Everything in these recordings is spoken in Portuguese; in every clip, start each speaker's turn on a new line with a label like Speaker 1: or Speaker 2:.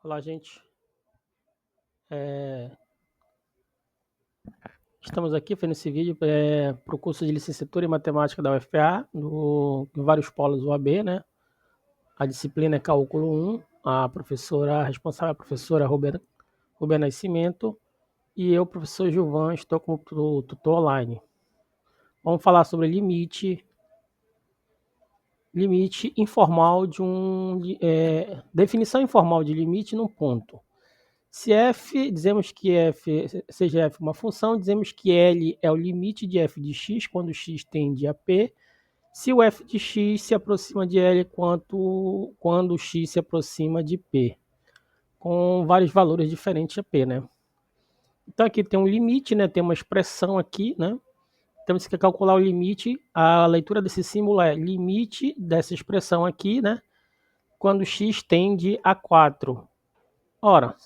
Speaker 1: Olá, gente. Estamos aqui fazendo esse vídeo para o curso de licenciatura em matemática da UFPA, em vários polos UAB, né? A disciplina é Cálculo 1, a responsável é a professora Rubia Nascimento e eu, professor Gilvan, estou como tutor online. Vamos falar sobre limite informal definição informal de limite num ponto. Se f, dizemos que seja f uma função, dizemos que L é o limite de f de x quando x tende a P, se o f de x se aproxima de L quando x se aproxima de P, com vários valores diferentes a P, né? Então aqui tem um limite, né? Tem uma expressão aqui, né? Temos que calcular o limite, a leitura desse símbolo é limite dessa expressão aqui, né? Quando x tende a 4. Ora,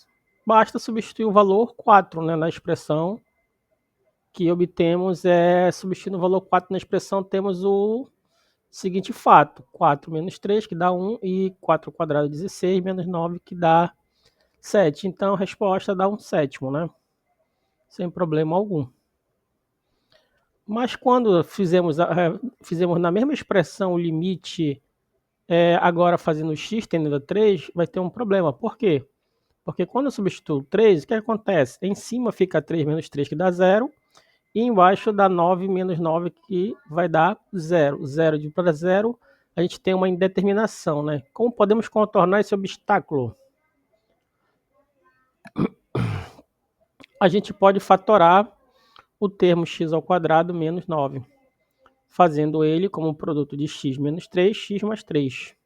Speaker 1: basta substituir o valor 4, né, na expressão que obtemos, substituindo o valor 4 na expressão, temos o seguinte fato: 4 menos 3, que dá 1, e 4 ao quadrado, 16, menos 9, que dá 7. Então, a resposta dá 1/7, né? Sem problema algum. Mas quando fizemos na mesma expressão o limite, agora fazendo x tendendo a 3, vai ter um problema. Por quê? Porque quando eu substituo 3, o que acontece? Em cima fica 3 menos 3, que dá 0, e embaixo dá 9 menos 9, que vai dar 0. 0 para 0, a gente tem uma indeterminação, né? Como podemos contornar esse obstáculo? A gente pode fatorar o termo x ao quadrado menos 9, fazendo ele como produto de x menos 3, x mais 3.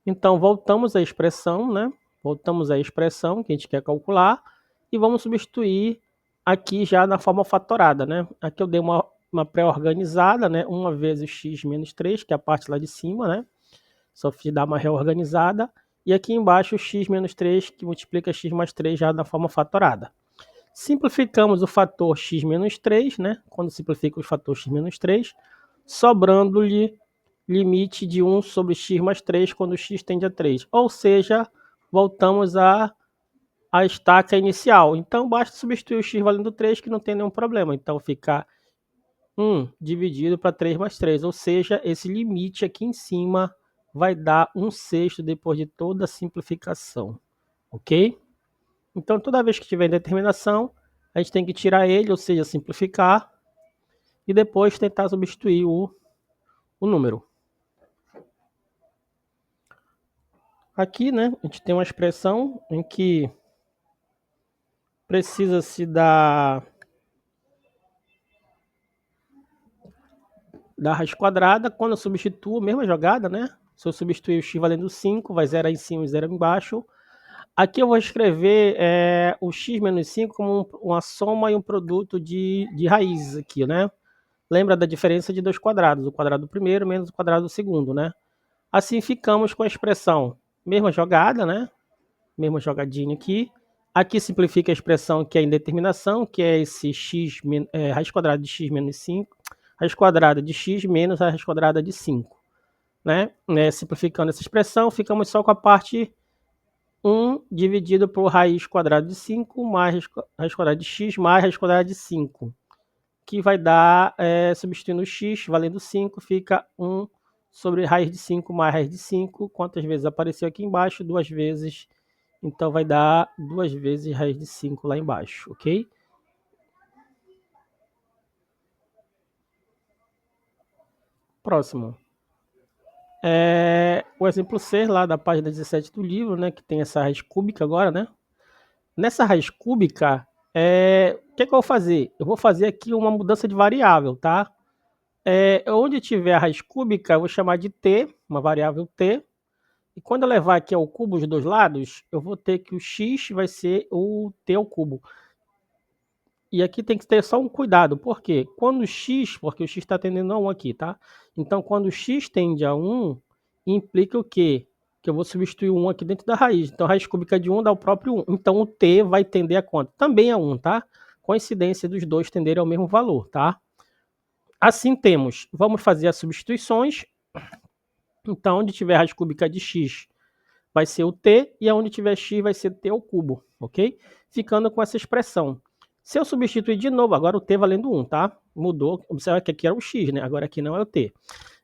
Speaker 1: Então, voltamos à expressão, né? Voltamos à expressão que a gente quer calcular e vamos substituir aqui já na forma fatorada, né? Aqui eu dei uma pré-organizada, né? 1 vezes x menos 3, que é a parte lá de cima, né? Só fiz dar uma reorganizada. E aqui embaixo x menos 3, que multiplica x mais 3 já na forma fatorada. Simplificamos o fator x menos 3, né? Quando simplifica o fator x menos 3, sobrando-lhe limite de 1 sobre x mais 3 quando x tende a 3. Ou seja, voltamos à estaca inicial. Então, basta substituir o x valendo 3, que não tem nenhum problema. Então, fica 1 dividido para 3 mais 3. Ou seja, esse limite aqui em cima vai dar 1/6 depois de toda a simplificação. Ok? Então, toda vez que tiver indeterminação, a gente tem que tirar ele, ou seja, simplificar, e depois tentar substituir o número. Aqui, né, a gente tem uma expressão em que precisa-se da raiz quadrada. Quando eu substituo, mesma jogada, né? Se eu substituir o x valendo 5, vai 0 em cima e 0 embaixo. Aqui eu vou escrever o x menos 5 como uma soma e um produto de raízes aqui, né? Lembra da diferença de dois quadrados, o quadrado do primeiro menos o quadrado do segundo, né? Assim ficamos com a expressão, mesma jogada, né? Mesma jogadinha aqui. Aqui simplifica a expressão que é a indeterminação, que é esse x, raiz quadrada de x menos 5, raiz quadrada de x menos a raiz quadrada de 5. Né? Simplificando essa expressão, ficamos só com a parte 1 dividido por raiz quadrada de 5 mais raiz quadrada de x mais raiz quadrada de 5, que vai dar, substituindo o x, valendo 5, fica 1 sobre raiz de 5 mais raiz de 5. Quantas vezes apareceu aqui embaixo? 2 vezes. Então, vai dar 2 vezes raiz de 5 lá embaixo, ok? Próximo. O exemplo C, lá da página 17 do livro, né? Que tem essa raiz cúbica agora, né? Nessa raiz cúbica, o que eu vou fazer? Eu vou fazer aqui uma mudança de variável, tá? Onde tiver a raiz cúbica, eu vou chamar de t, uma variável t. E quando eu levar aqui ao cubo os dois lados, eu vou ter que o x vai ser o t ao cubo. E aqui tem que ter só um cuidado, por quê? Quando o x, porque o x está tendendo a 1 aqui, tá? Então, quando o x tende a 1, implica o quê? Que eu vou substituir o 1 aqui dentro da raiz. Então, a raiz cúbica de 1 dá o próprio 1. Então, o t vai tender a quanto? Também a 1, tá? Coincidência dos dois tenderem ao mesmo valor, tá? Assim temos, vamos fazer as substituições. Então, onde tiver raiz cúbica de x, vai ser o t, e onde tiver x vai ser t ao cubo, ok? Ficando com essa expressão. Se eu substituir de novo, agora o t valendo 1, tá? Mudou, observa que aqui era o x, né? Agora aqui não é o t.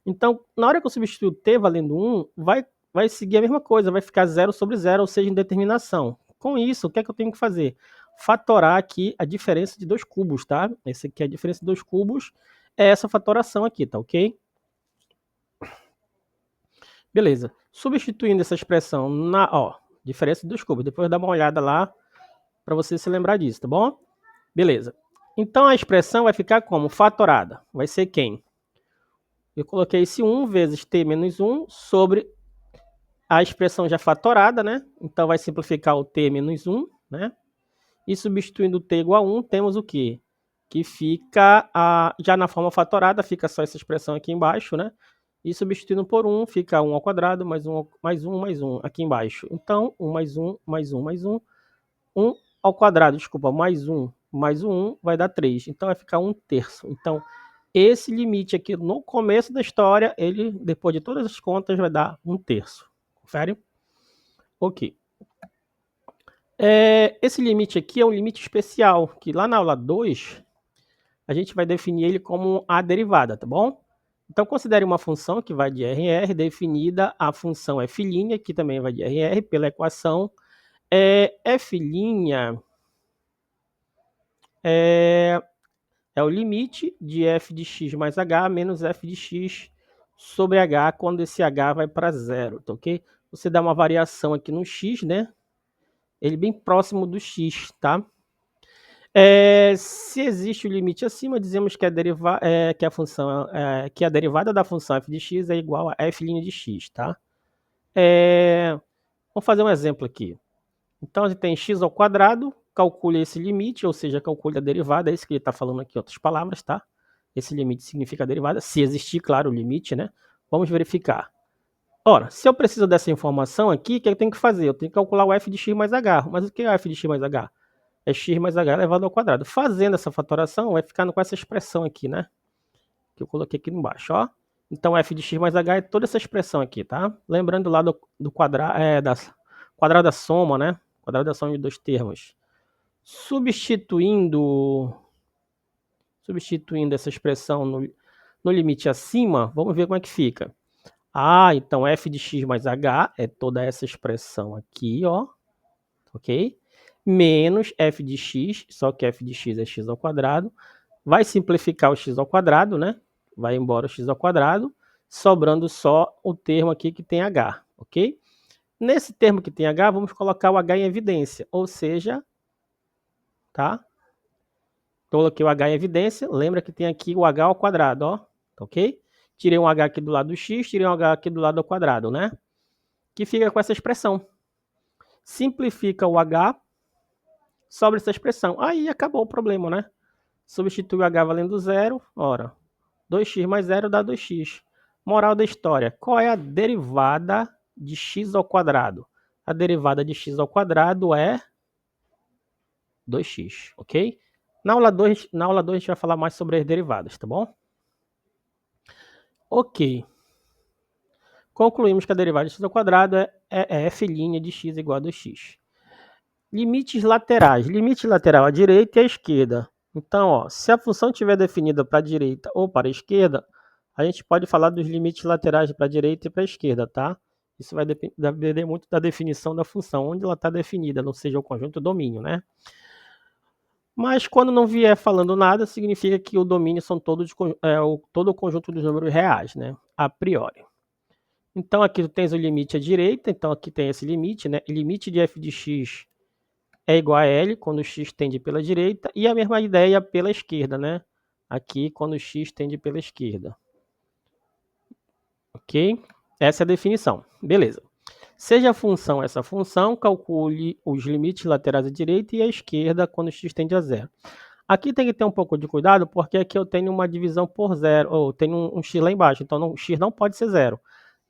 Speaker 1: Então, na hora que eu substituir o t valendo 1, vai seguir a mesma coisa, vai ficar 0 sobre 0, ou seja, indeterminação. Com isso, o que é que eu tenho que fazer? Fatorar aqui a diferença de dois cubos, tá? Esse aqui é a diferença de dois cubos, é essa fatoração aqui, tá ok? Beleza. Substituindo essa expressão na, diferença de dois cubos. Depois dá uma olhada lá para você se lembrar disso, tá bom? Beleza. Então a expressão vai ficar como? Fatorada. Vai ser quem? Eu coloquei esse 1 vezes t menos 1 sobre a expressão já fatorada, né? Então vai simplificar o t menos 1, né? E substituindo o t igual a 1, temos o quê? Que fica, já na forma fatorada, fica só essa expressão aqui embaixo, né? E substituindo por 1, fica 1 ao quadrado, mais 1, mais 1, mais 1, aqui embaixo. Então, 1 mais 1, mais 1, mais 1, 1 ao quadrado, desculpa, mais 1, mais 1, vai dar 3. Então, vai ficar 1 terço. Então, esse limite aqui no começo da história, ele, depois de todas as contas, vai dar 1 terço. Confere? Ok. Esse limite aqui é um limite especial, que lá na aula 2, a gente vai definir ele como a derivada, tá bom? Então, considere uma função que vai de RR, definida a função f', que também vai de RR, pela equação f' é o limite de f de x mais h menos f de x sobre h, quando esse h vai para zero, tá ok? Você dá uma variação aqui no x, né? Ele bem próximo do x, tá? Se existe o limite acima, dizemos que a derivada da função f de x é igual a f' de x, tá? Vamos fazer um exemplo aqui. Então, a gente tem x ao quadrado, calcule esse limite, ou seja, calcule a derivada, é isso que ele está falando aqui em outras palavras, tá? Esse limite significa a derivada, se existir, claro, o limite, né? Vamos verificar. Ora, se eu preciso dessa informação aqui, o que eu tenho que fazer? Eu tenho que calcular o f de x mais h. Mas o que é o f de x mais h? É x mais h elevado ao quadrado. Fazendo essa fatoração, vai ficando com essa expressão aqui, né? Que eu coloquei aqui embaixo, ó. Então, f de x mais h é toda essa expressão aqui, tá? Lembrando lá do quadrado, quadrado da soma, né? Quadrado da soma de dois termos. Substituindo essa expressão no limite acima, vamos ver como é que fica. Então f de x mais h é toda essa expressão aqui, ó. Ok? Menos f de x, só que f de x é x ao quadrado. Vai simplificar o x ao quadrado, né? Vai embora o x ao quadrado, sobrando só o termo aqui que tem h, ok? Nesse termo que tem h, vamos colocar o h em evidência, ou seja, tá? Coloquei o h em evidência, lembra que tem aqui o h ao quadrado, ó, ok? Tirei um h aqui do lado do x, tirei um h aqui do lado ao quadrado, né? Que fica com essa expressão. Simplifica o h, sobra essa expressão. Aí acabou o problema, né? Substitui o h valendo zero, ora, 2x mais 0 dá 2x. Moral da história, qual é a derivada de x ao quadrado? A derivada de x ao quadrado é 2x, ok? Na aula 2 a gente vai falar mais sobre as derivadas, tá bom? Ok. Concluímos que a derivada de x ao quadrado é f' de x igual a 2x. Limites laterais. Limite lateral à direita e à esquerda. Então, ó, se a função estiver definida para a direita ou para a esquerda, a gente pode falar dos limites laterais para a direita e para a esquerda, tá? Isso vai depender muito da definição da função, onde ela está definida, não seja o conjunto domínio, né? Mas quando não vier falando nada, significa que o domínio são todo o conjunto dos números reais, né? A priori. Então aqui tu tens o limite à direita, então aqui tem esse limite, né? Limite de f de x é igual a L quando x tende pela direita, e a mesma ideia pela esquerda, né? Aqui quando x tende pela esquerda. Ok? Essa é a definição. Beleza. Seja a função essa função, calcule os limites laterais à direita e à esquerda quando x tende a zero. Aqui tem que ter um pouco de cuidado, porque aqui eu tenho uma divisão por zero, ou tenho um x lá embaixo, então o x não pode ser zero.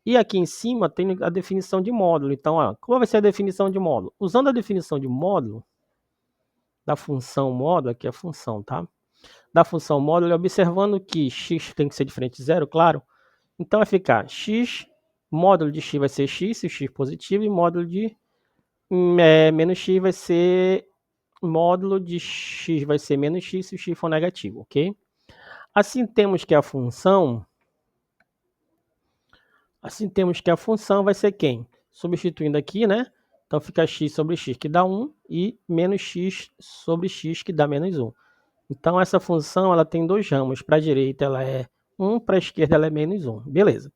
Speaker 1: E aqui em cima tem a definição de módulo. Então, ó, qual vai ser a definição de módulo? Usando a definição de módulo, da função módulo, aqui é a função, tá? Da função módulo, observando que x tem que ser diferente de zero, claro. Então vai ficar x Módulo de x vai ser x, se o x positivo, e módulo de menos x vai ser módulo de x vai ser menos x se o x for negativo, ok? Assim temos que a função vai ser quem? Substituindo aqui, né? Então fica x sobre x que dá 1 e menos x sobre x que dá menos 1. Então essa função ela tem dois ramos, para a direita ela é 1, para a esquerda ela é menos 1. Beleza.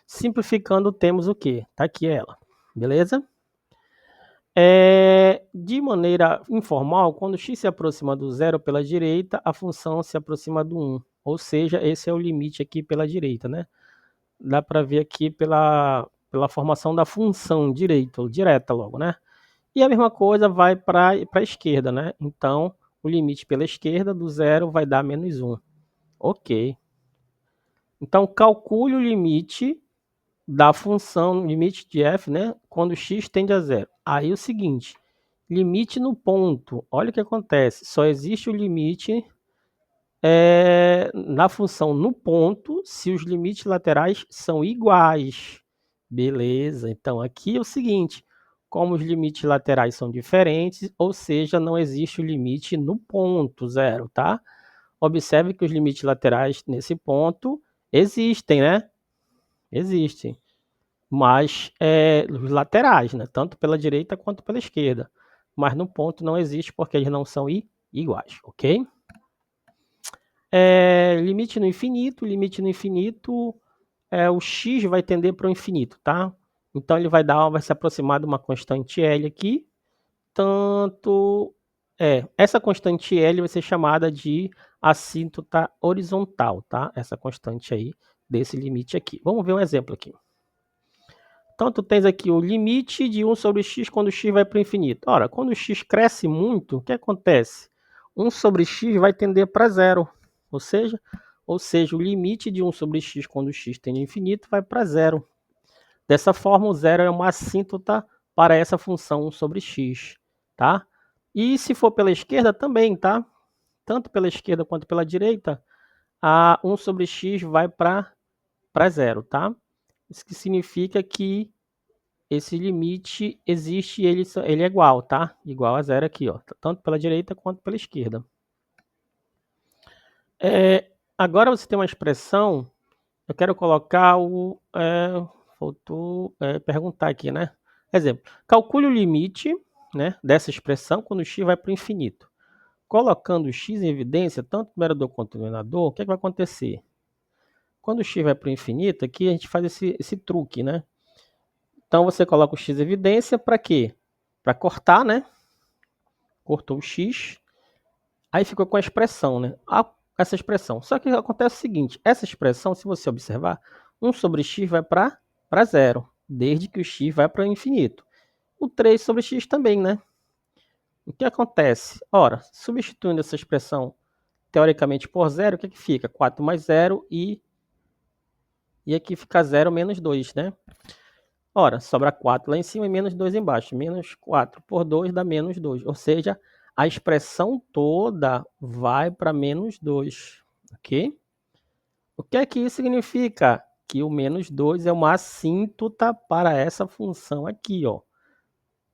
Speaker 1: Simplificando temos o quê? Tá aqui ela. Beleza? De maneira informal, quando x se aproxima do zero pela direita, a função se aproxima do 1. Ou seja, esse é o limite aqui pela direita, né? Dá para ver aqui pela formação da função direta logo, né? E a mesma coisa vai para a esquerda, né? Então, o limite pela esquerda do zero vai dar menos 1. Ok. Então, calcule o limite da função, limite de f, né? Quando x tende a zero. Aí é o seguinte, limite no ponto. Olha o que acontece. Só existe o limite na função no ponto se os limites laterais são iguais. Beleza. Então, aqui é o seguinte. Como os limites laterais são diferentes, ou seja, não existe o limite no ponto zero, tá? Observe que os limites laterais nesse ponto existem, né? Existem. Mas os laterais, né? Tanto pela direita quanto pela esquerda. Mas no ponto não existe porque eles não são iguais, ok? Limite no infinito, o x vai tender para o infinito, tá? Então ele vai se aproximar de uma constante L aqui, essa constante L vai ser chamada de assíntota horizontal, tá? Essa constante aí desse limite aqui. Vamos ver um exemplo aqui. Então, tu tens aqui o limite de 1 sobre x quando x vai para o infinito. Ora, quando o x cresce muito, o que acontece? 1 sobre x vai tender para zero. Ou seja, o limite de 1 sobre x quando x tende ao infinito vai para zero. Dessa forma, o zero é uma assíntota para essa função 1 sobre x. Tá? E se for pela esquerda também, tá? Tanto pela esquerda quanto pela direita, a 1 sobre x vai para zero, tá? Isso que significa que esse limite existe e ele é igual, tá? Igual a zero aqui, ó, tanto pela direita quanto pela esquerda. Agora você tem uma expressão, eu quero colocar perguntar aqui, né? Exemplo, calcule o limite, né, dessa expressão quando o x vai para o infinito. Colocando o x em evidência, tanto no numerador quanto no denominador, o que vai acontecer? Quando o x vai para o infinito, aqui a gente faz esse truque, né? Então você coloca o x em evidência para quê? Para cortar, né? Cortou o x, aí ficou com a expressão, né? Essa expressão. Só que acontece o seguinte, essa expressão, se você observar, 1 sobre x vai para zero, desde que o x vai para o infinito. O 3 sobre x também, né? O que acontece? Ora, substituindo essa expressão teoricamente por zero, o que fica? 4 mais 0 e aqui fica 0 menos 2, né? Ora, sobra 4 lá em cima e menos 2 embaixo. Menos 4 por 2 dá menos 2. Ou seja, a expressão toda vai para menos 2. Ok? O que é que isso significa? Que o menos 2 é uma assíntota para essa função aqui, ó.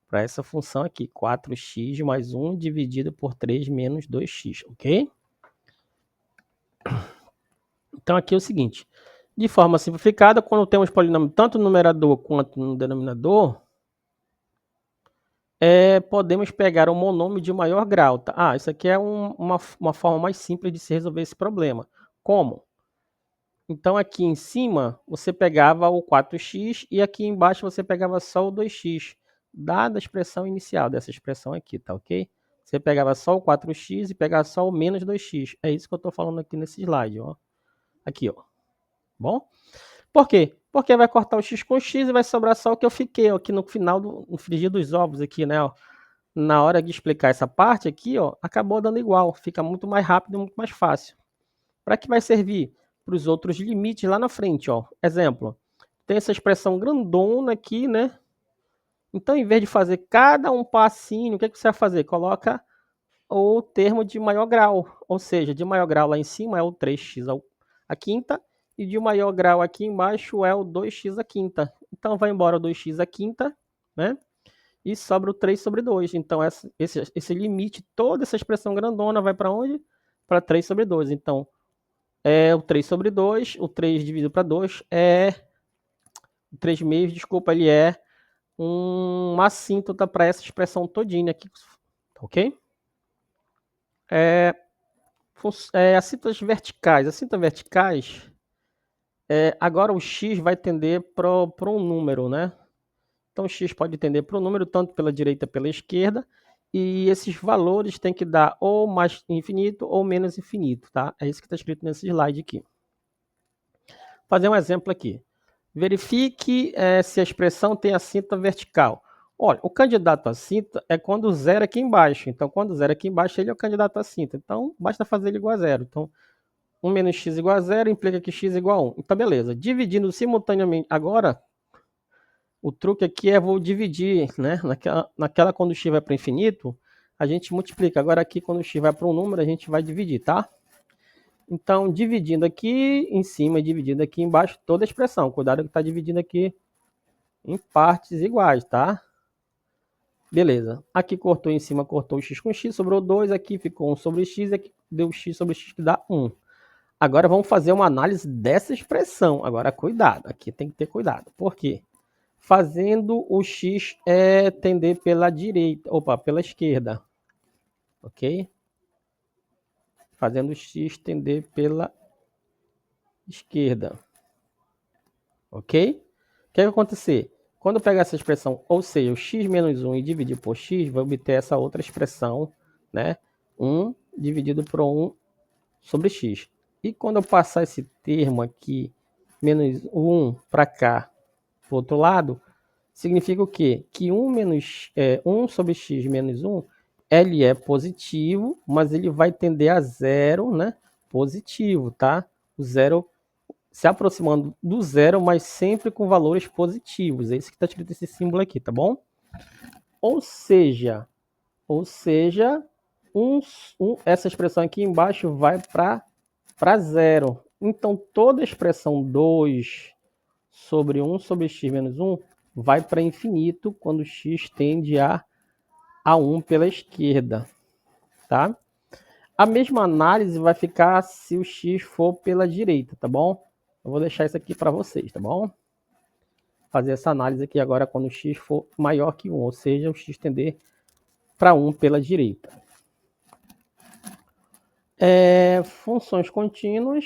Speaker 1: Para essa função aqui, 4x mais 1 dividido por 3 menos 2x, ok? Então aqui é o seguinte, de forma simplificada, quando temos polinômio tanto no numerador quanto no denominador, podemos pegar um monômio de maior grau. Tá? Isso aqui é uma forma mais simples de se resolver esse problema. Como? Então aqui em cima você pegava o 4x e aqui embaixo você pegava só o 2x, dada a expressão inicial dessa expressão aqui, tá ok? Você pegava só o 4x e pegava só o menos 2x. É isso que eu estou falando aqui nesse slide, ó. Aqui, ó. Bom? Por quê? Porque vai cortar o x com x e vai sobrar só o que eu fiquei ó, aqui no final no frigir dos ovos aqui, né? Ó. Na hora de explicar essa parte aqui, ó, acabou dando igual. Fica muito mais rápido, muito mais fácil. Para que vai servir? Para os outros limites lá na frente, ó. Exemplo, tem essa expressão grandona aqui, né? Então, em vez de fazer cada um passinho, o que você vai fazer? Coloca o termo de maior grau. Ou seja, de maior grau lá em cima é o 3x a quinta, e de maior grau aqui embaixo é o 2x à quinta. Então, vai embora o 2x à quinta, né? E sobra o 3 sobre 2. Então, esse limite, toda essa expressão grandona vai para onde? Para 3 sobre 2. Então, o 3 sobre 2, o 3 dividido para 2 é... 3 meios, desculpa, ele é uma assíntota para essa expressão todinha aqui, ok? Assíntotas verticais. Assíntotas verticais, agora o x vai tender para um número, né? Então, x pode tender para um número, tanto pela direita pela esquerda, e esses valores têm que dar ou mais infinito ou menos infinito, tá? É isso que está escrito nesse slide aqui. Vou fazer um exemplo aqui. Verifique se a expressão tem assíntota vertical. Olha, o candidato à assíntota é quando o zero é aqui embaixo. Então, quando o zero é aqui embaixo, ele é o candidato à assíntota. Então, basta fazer ele igual a zero. Então, 1 menos x igual a zero implica que x é igual a 1. Então, beleza. Dividindo simultaneamente. Agora, o truque aqui é vou dividir, né? Naquela quando o x vai para o infinito, a gente multiplica. Agora aqui, quando o x vai para um número, a gente vai dividir, tá? Então, dividindo aqui em cima e dividindo aqui embaixo, toda a expressão. Cuidado que está dividindo aqui em partes iguais, tá? Beleza. Aqui cortou em cima, cortou x com x, sobrou 2. Aqui ficou 1 sobre x, aqui deu x sobre x que dá 1. Agora vamos fazer uma análise dessa expressão. Agora, cuidado. Aqui tem que ter cuidado. Por quê? Fazendo o x tender pela direita, pela esquerda. Ok? Fazendo o x tender pela esquerda. Ok? O que vai acontecer? Quando eu pegar essa expressão, ou seja, o x menos 1 e dividir por x, vai obter essa outra expressão, né? 1 dividido por 1 sobre x. E quando eu passar esse termo aqui, menos 1 para cá, para o outro lado, significa o quê? Que 1 sobre x menos 1, ele é positivo, mas ele vai tender a zero, né? Positivo, tá? O zero se aproximando do zero, mas sempre com valores positivos. É isso que está escrito esse símbolo aqui, tá bom? Ou seja, essa expressão aqui embaixo vai para zero. Então, toda a expressão 2 sobre 1 sobre x menos 1 vai para infinito quando x tende a 1 pela esquerda, tá? A mesma análise vai ficar se o x for pela direita, tá bom? Eu vou deixar isso aqui para vocês, tá bom? Fazer essa análise aqui agora quando o x for maior que 1, ou seja, o x tender para 1 pela direita. Funções contínuas.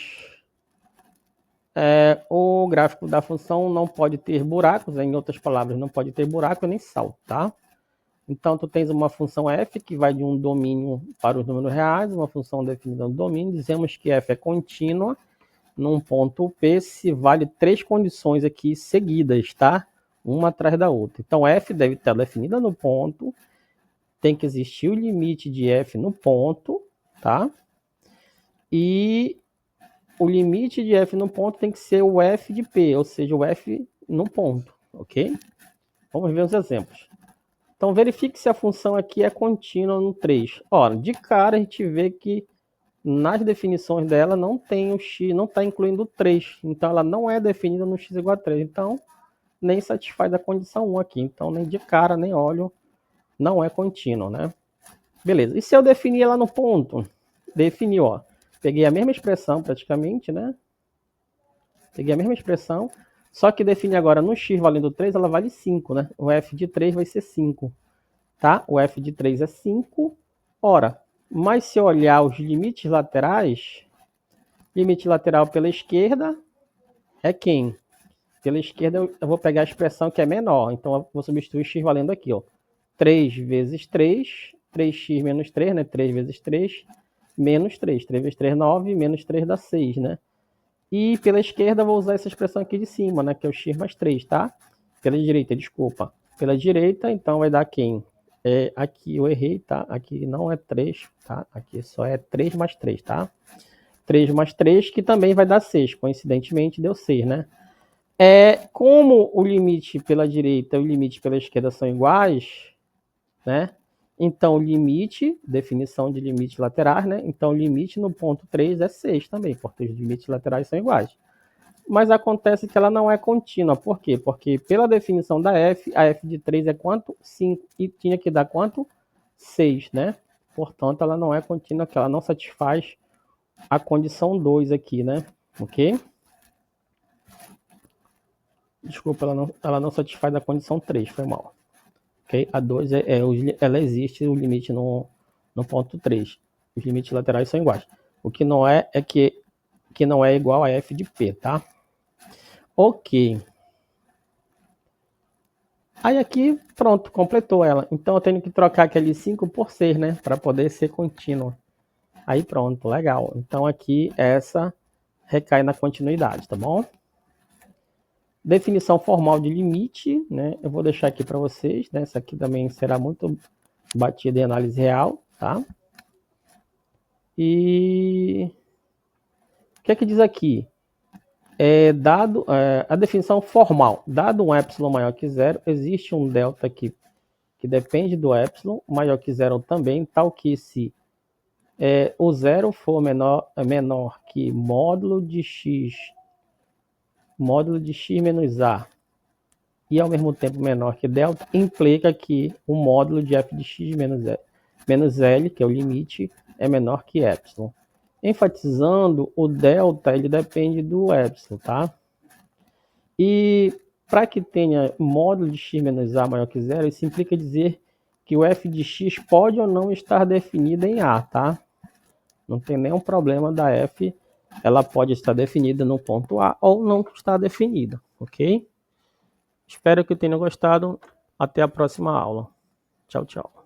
Speaker 1: O gráfico da função não pode ter buracos, em outras palavras, não pode ter buraco nem salto, tá? Então, tu tens uma função f que vai de um domínio para os números reais, uma função definida no domínio. Dizemos que f é contínua num ponto P se vale 3 condições aqui seguidas, tá? Uma atrás da outra. Então, f deve estar definida no ponto, tem que existir o limite de f no ponto, tá? E o limite de f no ponto tem que ser o f de P, ou seja, o f no ponto, ok? Vamos ver os exemplos. Então, verifique se a função aqui é contínua no 3. Ora, de cara a gente vê que nas definições dela não tem o x, não está incluindo o 3. Então, ela não é definida no x igual a 3. Então, nem satisfaz a condição 1 aqui. Então, nem de cara, nem olho, não é contínuo, né? Beleza. E se eu definir ela no ponto? Defini, ó. Peguei a mesma expressão praticamente, né? Peguei a mesma expressão, só que defini agora no x valendo 3, ela vale 5, né? O f de 3 vai ser 5, tá? O f de 3 é 5. Ora, mas se eu olhar os limites laterais, limite lateral pela esquerda é quem? Pela esquerda eu vou pegar a expressão que é menor, então eu vou substituir x valendo aqui, ó. 3 vezes 3, 3x menos 3, né? 3 vezes 3, menos 3. 3 vezes 3, 9, menos 3 dá 6, né? E pela esquerda eu vou usar essa expressão aqui de cima, né? Que é o x mais 3, tá? Pela direita, desculpa. Pela direita, então vai dar quem? Aqui eu errei, tá? Aqui não é 3, tá? Aqui só é 3 mais 3, tá? 3 mais 3, que também vai dar 6. Coincidentemente, deu 6, né? Como o limite pela direita e o limite pela esquerda são iguais, né? Então, o limite, definição de limite laterais, né? Então, o limite no ponto 3 é 6 também, porque os limites laterais são iguais. mas acontece que ela não é contínua. Por quê? Porque pela definição da f, a f de 3 é quanto? 5. E tinha que dar quanto? 6, né? Portanto, ela não é contínua, que ela não satisfaz a condição 2 aqui, né? Ok? Desculpa, ela não satisfaz a condição 3, foi mal. Okay? A 2 ela existe o limite no ponto 3. Os limites laterais são iguais. O que não é que não é igual a f de p, tá? Ok. Aí aqui, pronto, completou ela. Então eu tenho que trocar aquele 5 por 6, né? Para poder ser contínua. Aí pronto, legal. Então aqui essa recai na continuidade, tá bom? Definição formal de limite, né? Eu vou deixar aqui para vocês, né? Essa aqui também será muito batida em análise real, tá? E o que é que diz aqui? Dado a definição formal, dado um epsilon maior que zero, existe um delta aqui que depende do epsilon maior que zero também, tal que se o zero for menor que módulo de x menos a e ao mesmo tempo menor que delta, implica que o módulo de f de x menos L, que é o limite, é menor que epsilon. Enfatizando, o delta ele depende do epsilon, tá? E para que tenha módulo de x menos a maior que zero, isso implica dizer que o f de x pode ou não estar definido em A, tá? Não tem nenhum problema da f, ela pode estar definida no ponto A ou não estar definida, ok? Espero que tenham gostado. Até a próxima aula. Tchau, tchau.